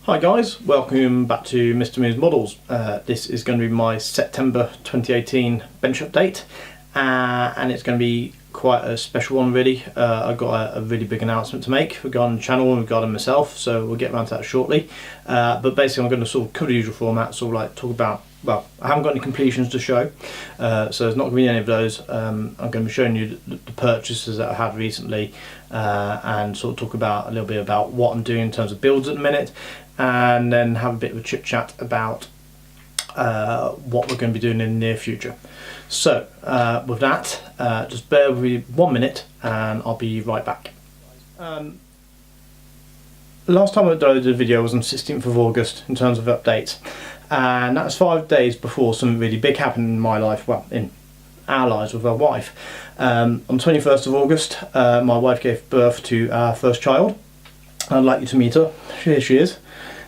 Hi guys, welcome back to Mr Moon's Models. This is going to be my September 2018 bench update, and it's going to be quite a special one really. I've got a really big announcement to make regarding the channel and regarding myself, so we'll get around to that shortly. But basically I'm going to sort of cover the usual format, sort of like talk about, well, I haven't got any completions to show, so there's not going to be any of those. I'm going to be showing you the purchases that I had recently, and sort of talk about a little bit about what I'm doing in terms of builds at the minute, and then have a bit of a chit chat about what we're going to be doing in the near future. So with that, just bear with me 1 minute and I'll be right back. The last time I uploaded a video was on 16th of August in terms of updates, and that's 5 days before something really big happened in my life, well, in our lives with our wife. On 21st of August, my wife gave birth to our first child. I'd like you to meet her. Here she is.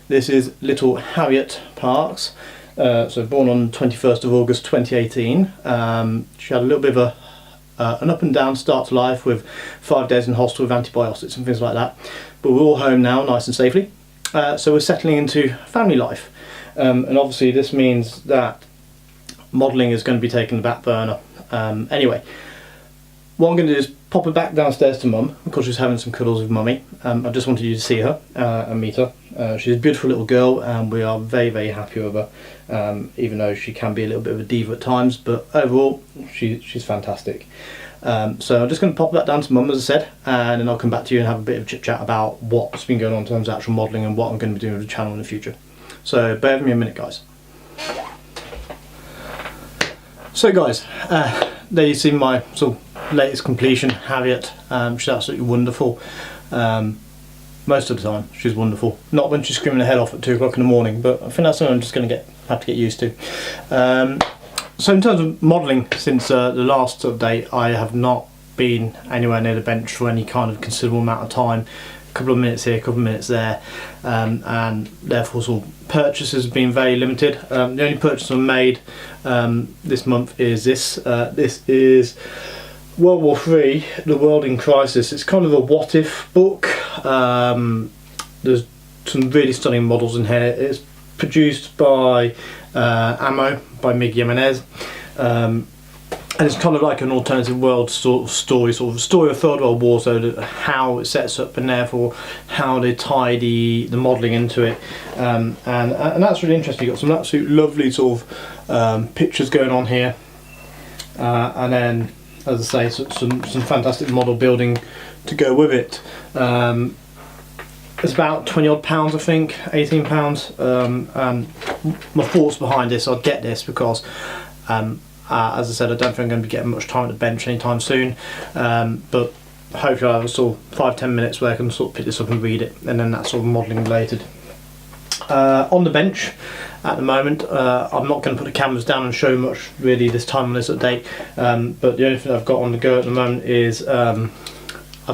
This is little Harriet Parks. So born on 21st of August 2018. She had a little bit of an up and down start to life with 5 days in hospital with antibiotics and things like that. But we're all home now, nice and safely. So we're settling into family life. And obviously this means that modelling is going to be taking the back burner. Anyway, what I'm going to do is pop her back downstairs to Mum because she's having some cuddles with Mummy. I just wanted you to see her and meet her. She's a beautiful little girl and we are very, very happy with her, even though she can be a little bit of a diva at times, but overall she's fantastic. So I'm just going to pop that down to Mum, as I said, and then I'll come back to you and have a bit of chit chat about what's been going on in terms of actual modelling and what I'm going to be doing with the channel in the future. So bear with me a minute, guys. So guys, there you see my sort of latest completion, Harriet. She's absolutely wonderful. Most of the time she's wonderful. Not when she's screaming her head off at 2 o'clock in the morning, but I think that's something I'm just going to have to get used to. So in terms of modelling, since the last update, I have not been anywhere near the bench for any kind of considerable amount of time. A couple of minutes here, a couple of minutes there, and therefore sort of purchases have been very limited. The only purchase I've made this month is this. This is World War III, The World in Crisis. It's kind of a what if book. There's some really stunning models in here. It's produced by Ammo, by Miguel Jimenez. And it's kind of like an alternative world sort of story of Third World War, so how it sets up and therefore how they tie the modelling into it, and that's really interesting. You've got some absolute lovely sort of pictures going on here, and then, as I say, some fantastic model building to go with it. It's about 20 odd pounds, I think, 18 pounds, and my thoughts behind this, I'd get this because as I said, I don't think I'm going to be getting much time at the bench anytime soon, but hopefully I'll have sort of 5-10 minutes where I can sort of pick this up and read it, and then that's sort of modelling related. On the bench at the moment, I'm not going to put the cameras down and show much really this time on this update, but the only thing I've got on the go at the moment is I've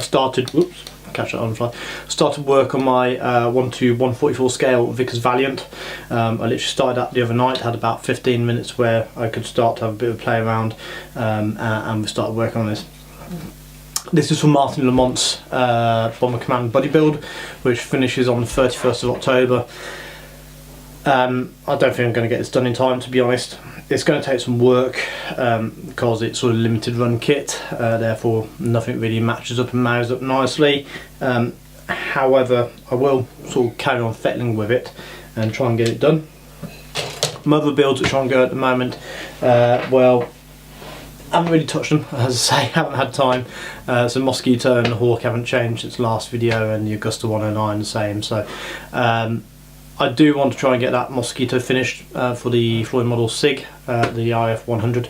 started, whoops, catch that on the fly, started work on my 1:144 scale Vickers Valiant. I literally started that the other night, had about 15 minutes where I could start to have a bit of a play around, and we started working on this. This is from Martin Lamont's Bomber Command Buddy Build, which finishes on the 31st of October. I don't think I'm going to get this done in time, to be honest. It's going to take some work because it's sort of limited run kit, therefore nothing really matches up and marries up nicely. However, I will sort of carry on fettling with it and try and get it done. My other builds which are on go at the moment, well, I haven't really touched them, as I say, haven't had time. So Mosquito and the Hawk haven't changed since last video, and the Augusta 109 the same. So I do want to try and get that Mosquito finished for the Floyd Model SIG, the IF 100,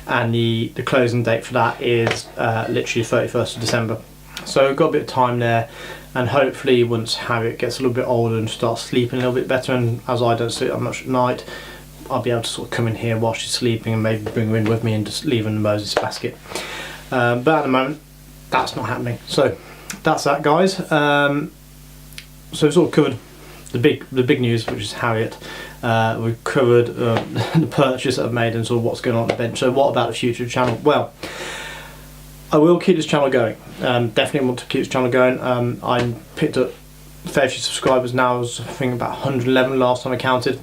and the closing date for that is literally 31st of December. So I've got a bit of time there, and hopefully once Harriet gets a little bit older and starts sleeping a little bit better, and as I don't sleep that much at night, I'll be able to sort of come in here while she's sleeping and maybe bring her in with me and just leave her in the Moses basket. But at the moment, that's not happening. So that's that, guys. So we've sort of covered the big news, which is Harriet. We've covered the purchase that I've made and sort of what's going on at the bench. So what about the future of the channel? Well, I will keep this channel going. Definitely want to keep this channel going. I picked up fair few subscribers now. I was, I think, about 111 last time I counted,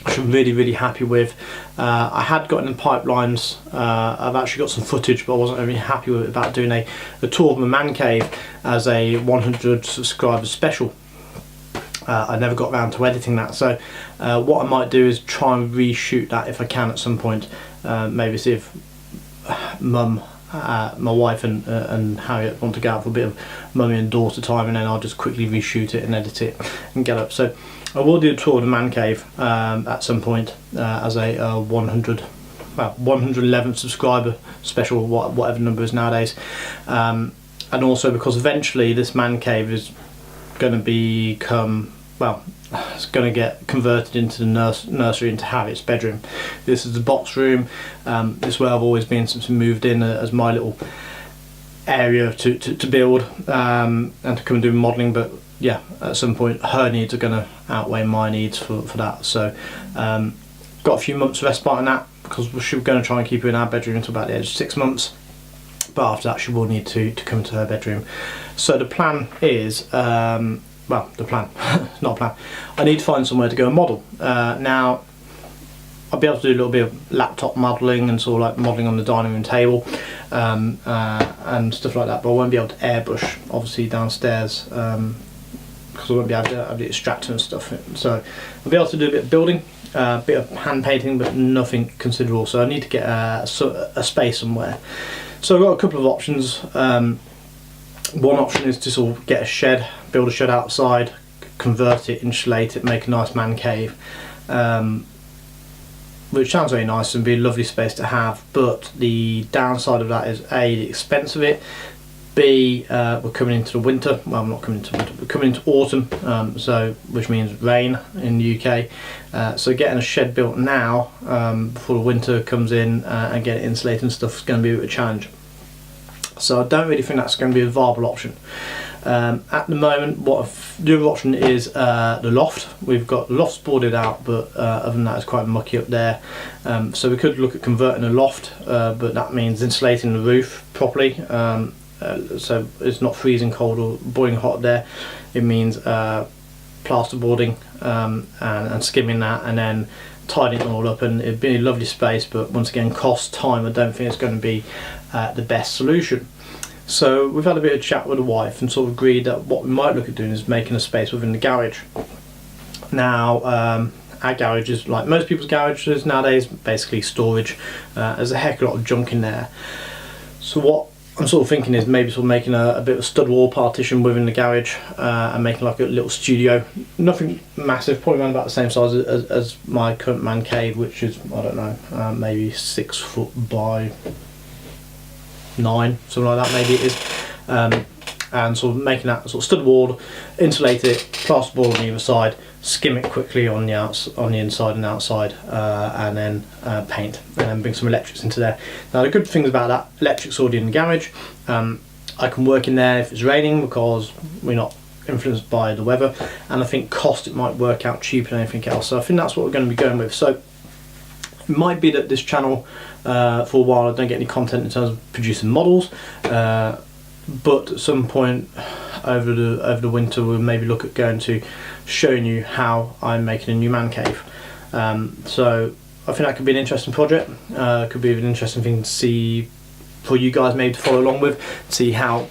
which I'm really happy with. I had got in the pipelines, I've actually got some footage, but I wasn't really happy with it, about doing a tour of my man cave as a 100 subscribers special. I never got around to editing that, so what I might do is try and reshoot that if I can at some point. Maybe see if Mum, my wife and Harriet want to go out for a bit of mummy and daughter time, and then I'll just quickly reshoot it and edit it and get up. So I will do a tour of the man cave at some point as a 111 subscriber special, whatever the number is nowadays. And also because eventually this man cave is going to become, well, it's going to get converted into the nursery, into Harriet's bedroom. This is the box room. This is where I've always been since we moved in, as my little area to build and to come and do modelling. But yeah, at some point her needs are going to outweigh my needs for that. So got a few months respite on that, because we're going to try and keep her in our bedroom until about the age of 6 months. But after that she will need to come to her bedroom. So the plan is, well, the plan, not a plan, I need to find somewhere to go and model. Now, I'll be able to do a little bit of laptop modelling and sort of like modelling on the dining room table and stuff like that, but I won't be able to airbrush, obviously, downstairs, because I won't be able to have the extractor and stuff. So I'll be able to do a bit of building, a bit of hand painting, but nothing considerable. So I need to get a space somewhere. So I've got a couple of options. One option is to sort of get a shed, build a shed outside, convert it, insulate it, make a nice man cave, which sounds very nice and be a lovely space to have. But the downside of that is A, the expense of it, B, we're coming into the winter. Well, I'm not coming into winter, we're coming into autumn, so which means rain in the UK. So getting a shed built now before the winter comes in and getting it insulated and stuff is going to be a bit of a challenge. So I don't really think that's going to be a viable option. At the moment, the other option is the loft. We've got the lofts boarded out, but other than that, it's quite mucky up there. So we could look at converting a loft, but that means insulating the roof properly, so it's not freezing cold or boiling hot up there. It means plasterboarding and skimming that, and then tidying it all up, and it'd be a lovely space. But once again, cost, time, I don't think it's going to be the best solution. So we've had a bit of chat with the wife and sort of agreed that what we might look at doing is making a space within the garage. Now our garage is like most people's garages nowadays, basically storage. There's a heck of a lot of junk in there. So what I'm sort of thinking is maybe sort of making a bit of a stud wall partition within the garage and making like a little studio. Nothing massive, probably around about the same size as my current man cave, which is, I don't know, maybe 6 foot by 9, something like that maybe it is. And sort of making that sort of stud wall, insulate it, plasterboard on either side, skim it quickly on the inside and outside, and then paint, and then bring some electrics into there. Now the good things about that, electrics already in the garage. I can work in there if it's raining because we're not influenced by the weather, and I think cost, it might work out cheaper than anything else. So I think that's what we're going to be going with. So it might be that this channel for a while I don't get any content in terms of producing models, but at some point over the winter we'll maybe look at going to showing you how I'm making a new man cave. So I think that could be an interesting project, could be an interesting thing to see for you guys maybe to follow along with, see how,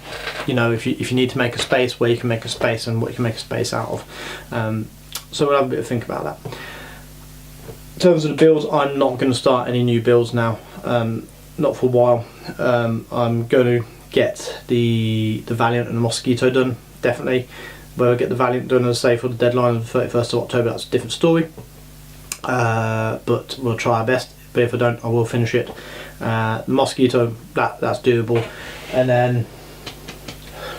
you know, if you need to make a space, where you can make a space and what you can make a space out of. So we'll have a bit of think about that. In terms of the builds, I'm not going to start any new builds now, not for a while. I'm going to get the Valiant and the Mosquito done, definitely. Whether I get the Valiant done, as I say, for the deadline of the 31st of October, that's a different story. But we'll try our best, but if I don't, I will finish it. The Mosquito, that's doable. And then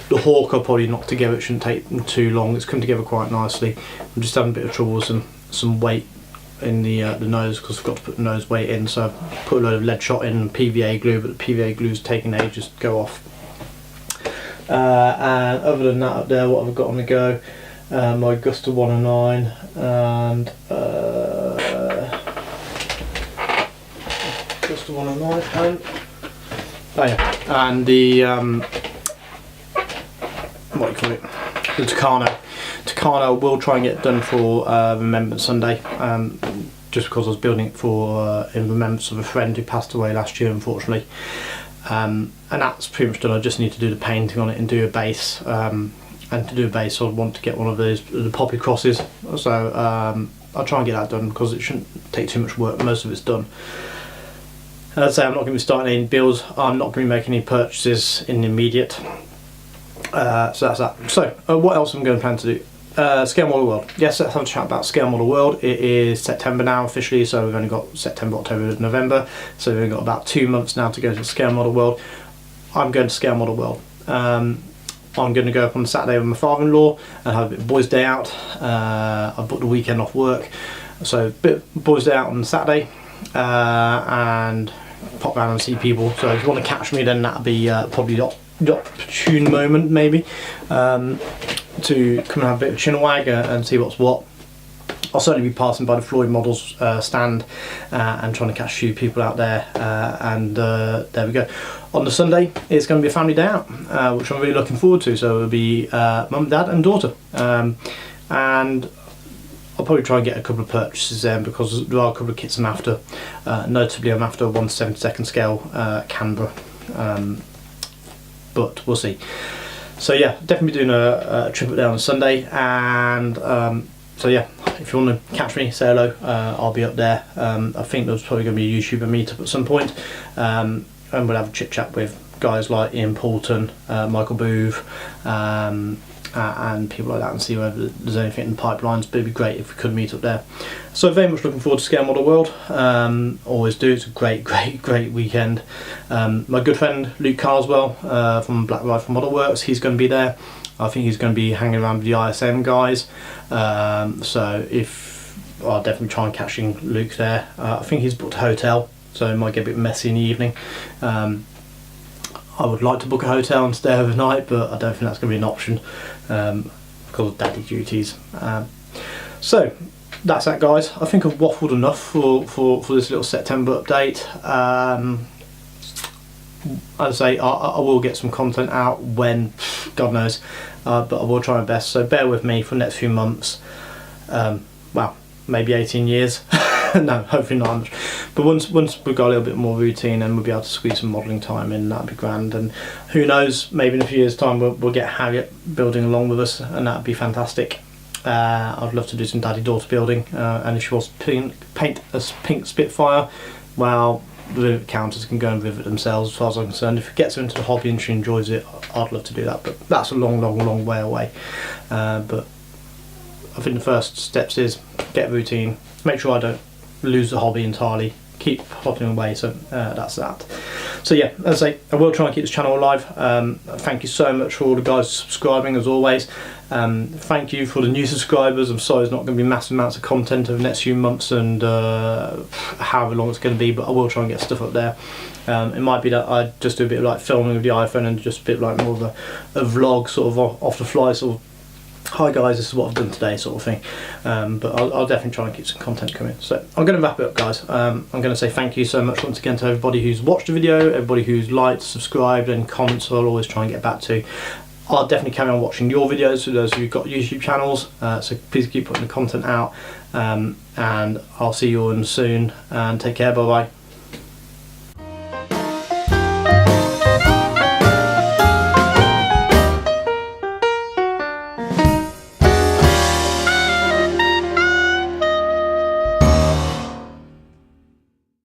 the Hawk I'll probably knock together, it shouldn't take them too long. It's come together quite nicely. I'm just having a bit of trouble with some weight in the nose, because I've got to put the nose weight in, so I've put a load of lead shot in and PVA glue, but the PVA glue's taking ages to go off. And other than that, up there, what have I got on the go? My Augusta 109 and Augusta 109 and oh yeah, and the what do you call it? The Tucano. Tucano will try and get done for Remembrance Sunday, just because I was building it for in remembrance of a friend who passed away last year, unfortunately. And that's pretty much done. I just need to do the painting on it and do a base. And to do a base, I'd want to get one of those the poppy crosses. So I'll try and get that done because it shouldn't take too much work. Most of it's done. As I say, I'm not going to be starting any builds. I'm not going to be making any purchases in the immediate. So that's that. So what else am I going to plan to do? Scale Model World. Yes, let's have a chat about Scale Model World. It is September now officially, so we've only got September, October, November. So we've only got about 2 months now to go to Scale Model World. I'm going to Scale Model World. I'm going to go up on Saturday with my father-in-law and have a bit of boys' day out. I booked the weekend off work, so a bit of boys' day out on Saturday and pop round and see people. So if you want to catch me, then that'll be probably the opportune moment, maybe, to come and have a bit of a chinwag and see what's what. I'll certainly be passing by the Floyd Models stand and trying to catch a few people out there, and there we go. On the Sunday it's going to be a family day out, which I'm really looking forward to. So it'll be mum, dad and daughter, and I'll probably try and get a couple of purchases there because there are a couple of kits I'm after. Notably I'm after a 1/72 scale Canberra, but we'll see. So yeah, definitely doing a trip up there on Sunday, and so yeah, if you want to catch me, say hello. I'll be up there. I think there's probably going to be a YouTuber meetup at some point, and we'll have a chit chat with guys like Ian Poulton, Michael Booth, and people like that, and see whether there's anything in the pipelines. But it'd be great if we could meet up there. So very much looking forward to Scale Model World. Always do. It's a great weekend. My good friend Luke Carswell from Black Rifle Model Works, he's going to be there. I think he's going to be hanging around with the ISM guys. So I'll definitely try and catching Luke there. I think he's booked a hotel, so it might get a bit messy in the evening. I would like to book a hotel and stay overnight, but I don't think that's going to be an option because of daddy duties. So that's that, guys. I think I've waffled enough for this little September update. As I say, I will get some content out when, God knows, but I will try my best. So bear with me for the next few months. Well, maybe 18 years. No, hopefully not much. But once we've got a little bit more routine and we'll be able to squeeze some modelling time in, that'd be grand. And who knows, maybe in a few years' time we'll get Harriet building along with us, and that'd be fantastic. I'd love to do some daddy-daughter building, and if she wants to paint a pink Spitfire, well, the rivet counters can go and rivet themselves as far as I'm concerned. If it gets her into the hobby and she enjoys it, I'd love to do that, but that's a long way away. But I think the first steps is get a routine, make sure I don't lose the hobby entirely, keep hopping away. So that's that. So yeah, as I say, I will try and keep this channel alive. Thank you so much for all the guys subscribing, as always. Thank you for the new subscribers. I'm sorry there's not going to be massive amounts of content over the next few months and however long it's going to be, but I will try and get stuff up there. It might be that I just do a bit of like filming with the iPhone and just a bit like more of a vlog, sort of off the fly, sort of, hi guys, this is what I've done today, sort of thing. But I'll definitely try and keep some content coming. So I'm going to wrap it up, guys. I'm going to say thank you so much once again to everybody who's watched the video, everybody who's liked, subscribed, and comments. I'll always try and get back to. I'll definitely carry on watching your videos for those who've got YouTube channels, so please keep putting the content out, and I'll see you all soon, and take care, bye bye.